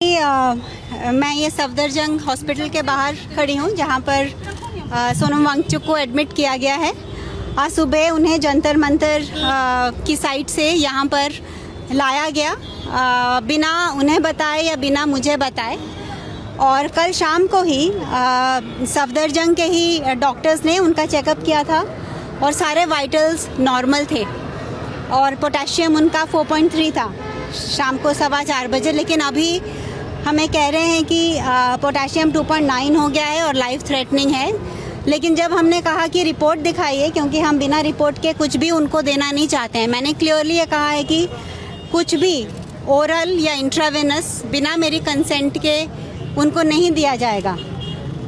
मैं ये सफदरजंग हॉस्पिटल के बाहर खड़ी हूँ जहाँ पर सोनम वांगचुक को एडमिट किया गया है। आज सुबह उन्हें जंतर मंतर की साइट से यहाँ पर लाया गया बिना उन्हें बताए या बिना मुझे बताए। और कल शाम को ही सफदरजंग के ही डॉक्टर्स ने उनका चेकअप किया था और सारे वाइटल्स नॉर्मल थे और पोटेशियम उनका 4.3 था शाम को 4:15 बजे। लेकिन अभी हमें कह रहे हैं कि पोटेशियम 2.9 हो गया है और लाइफ थ्रेटनिंग है। लेकिन जब हमने कहा कि रिपोर्ट दिखाइए, क्योंकि हम बिना रिपोर्ट के कुछ भी उनको देना नहीं चाहते हैं, मैंने क्लियरली ये कहा है कि कुछ भी ओरल या इंट्रावेनस बिना मेरी कंसेंट के उनको नहीं दिया जाएगा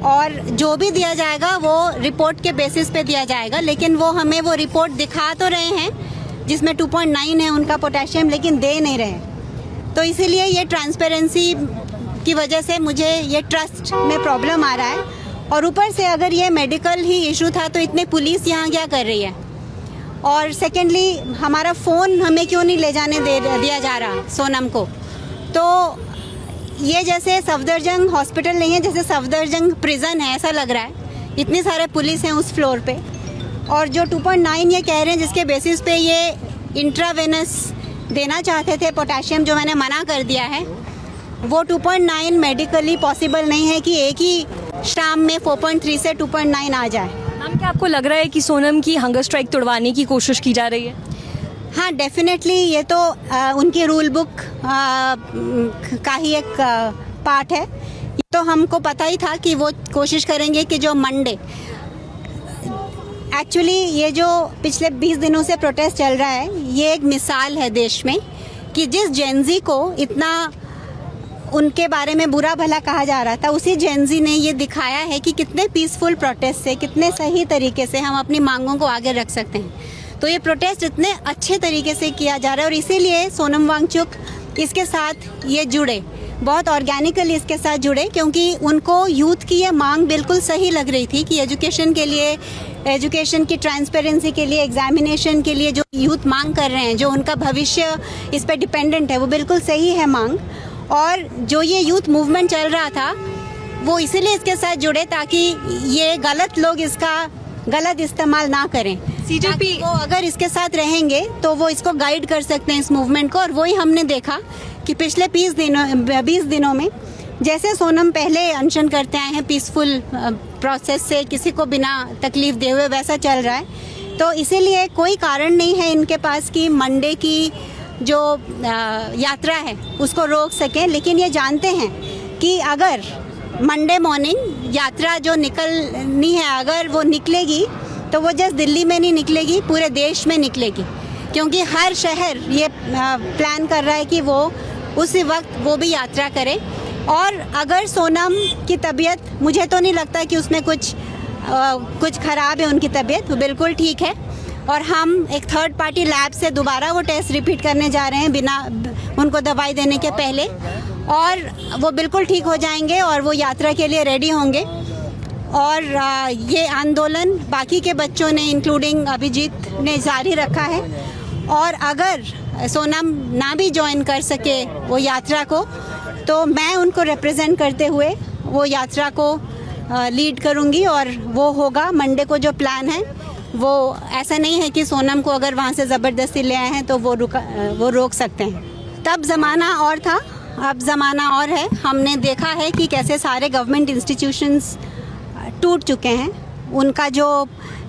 और जो भी दिया जाएगा वो रिपोर्ट के बेसिस पे दिया जाएगा। लेकिन वो हमें वो रिपोर्ट दिखा तो रहे हैं जिसमें 2.9 है उनका पोटेशियम, लेकिन दे नहीं रहे। तो इसीलिए ये ट्रांसपेरेंसी की वजह से मुझे ये ट्रस्ट में प्रॉब्लम आ रहा है। और ऊपर से अगर ये मेडिकल ही इशू था तो इतने पुलिस यहाँ क्या कर रही है? और सेकेंडली हमारा फ़ोन हमें क्यों नहीं ले जाने दिया जा रहा सोनम को? तो ये जैसे सफदरजंग हॉस्पिटल नहीं है, जैसे सफदरजंग प्रिजन है ऐसा लग रहा है। इतने सारे पुलिस हैं उस फ्लोर पे और जो 2.9 ये कह रहे हैं जिसके बेसिस पे ये इंट्रावेनस देना चाहते थे पोटेशियम, जो मैंने मना कर दिया है, वो 2.9 मेडिकली पॉसिबल नहीं है कि एक ही शाम में 4.3 से 2.9 आ जाए। मैम, क्या आपको लग रहा है कि सोनम की हंगर स्ट्राइक तोड़वाने की कोशिश की जा रही है? हाँ, डेफिनेटली ये तो उनकी रूल बुक का ही एक पार्ट है। ये तो हमको पता ही था कि वो कोशिश करेंगे कि जो मंडे, एक्चुअली ये जो पिछले 20 दिनों से प्रोटेस्ट चल रहा है, ये एक मिसाल है देश में कि जिस जेनजी को इतना उनके बारे में बुरा भला कहा जा रहा था, उसी जेनजी ने ये दिखाया है कि कितने पीसफुल प्रोटेस्ट से, कितने सही तरीके से हम अपनी मांगों को आगे रख सकते हैं। तो ये प्रोटेस्ट इतने अच्छे तरीके से किया जा रहा है और इसीलिए सोनम वांगचुक इसके साथ ये जुड़े, बहुत ऑर्गेनिकली इसके साथ जुड़े, क्योंकि उनको यूथ की ये मांग बिल्कुल सही लग रही थी कि एजुकेशन के लिए, एजुकेशन की ट्रांसपेरेंसी के लिए, एग्जामिनेशन के लिए जो यूथ मांग कर रहे हैं, जो उनका भविष्य इस पर डिपेंडेंट है, वो बिल्कुल सही है मांग। और जो ये यूथ मूवमेंट चल रहा था वो इसीलिए इसके साथ जुड़े ताकि ये गलत लोग इसका गलत इस्तेमाल ना करें। सीजेपी वो अगर इसके साथ रहेंगे तो वो इसको गाइड कर सकते हैं इस मूवमेंट को। और वही हमने देखा कि पिछले 20 दिनों में जैसे सोनम पहले अनशन करते आए हैं पीसफुल प्रोसेस से, किसी को बिना तकलीफ दिए हुए, वैसा चल रहा है। तो इसीलिए कोई कारण नहीं है इनके पास कि मंडे की जो यात्रा है उसको रोक सकें। लेकिन ये जानते हैं कि अगर मंडे मॉर्निंग यात्रा जो निकलनी है, अगर वो निकलेगी तो वो जस्ट दिल्ली में नहीं निकलेगी, पूरे देश में निकलेगी, क्योंकि हर शहर ये प्लान कर रहा है कि वो उसी वक्त वो भी यात्रा करे। और अगर सोनम की तबीयत, मुझे तो नहीं लगता कि उसमें कुछ ख़राब है उनकी तबीयत, वो बिल्कुल ठीक है। और हम एक थर्ड पार्टी लैब से दोबारा वो टेस्ट रिपीट करने जा रहे हैं बिना उनको दवाई देने के पहले, और वो बिल्कुल ठीक हो जाएंगे और वो यात्रा के लिए रेडी होंगे। और ये आंदोलन बाकी के बच्चों ने, इंक्लूडिंग अभिजीत ने, जारी रखा है। और अगर सोनम ना भी ज्वाइन कर सके वो यात्रा को, तो मैं उनको रिप्रेजेंट करते हुए वो यात्रा को लीड करूंगी और वो होगा मंडे को। जो प्लान है वो ऐसा नहीं है कि सोनम को अगर वहाँ से ज़बरदस्ती ले आए हैं तो वो रोक सकते हैं। तब ज़माना और था, अब ज़माना और है। हमने देखा है कि कैसे सारे गवर्नमेंट इंस्टीट्यूशंस टूट चुके हैं, उनका जो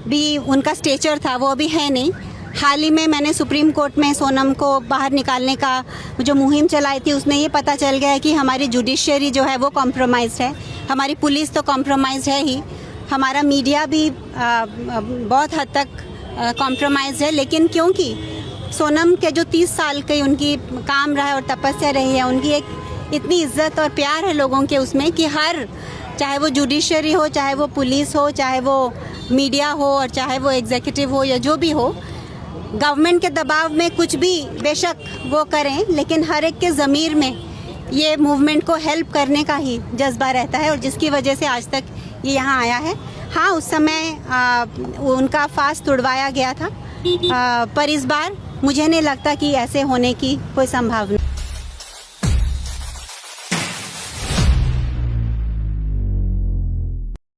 भी उनका स्टेचर था वो अभी है नहीं। हाल ही में मैंने सुप्रीम कोर्ट में सोनम को बाहर निकालने का जो मुहिम चलाई थी, उसमें ये पता चल गया है कि हमारी जुडिशरी जो है वो कॉम्प्रोमाइज़ है, हमारी पुलिस तो कॉम्प्रोमाइज़ है ही, हमारा मीडिया भी बहुत हद तक कॉम्प्रोमाइज़ है। लेकिन क्योंकि सोनम के जो 30 साल की उनकी काम रहा है और तपस्या रही है, उनकी एक इतनी इज्जत और प्यार है लोगों के उसमें कि हर, चाहे वो जुडिशरी हो, चाहे वो पुलिस हो, चाहे वो मीडिया हो और चाहे वो एग्जीक्यूटिव हो या जो भी हो, गवर्नमेंट के दबाव में कुछ भी बेशक वो करें, लेकिन हर एक के ज़मीर में ये मूवमेंट को हेल्प करने का ही जज्बा रहता है और जिसकी वजह से आज तक ये यहाँ आया है। हाँ, उस समय उनका फास्ट तुड़वाया गया था, पर इस बार मुझे नहीं लगता कि ऐसे होने की कोई संभावना।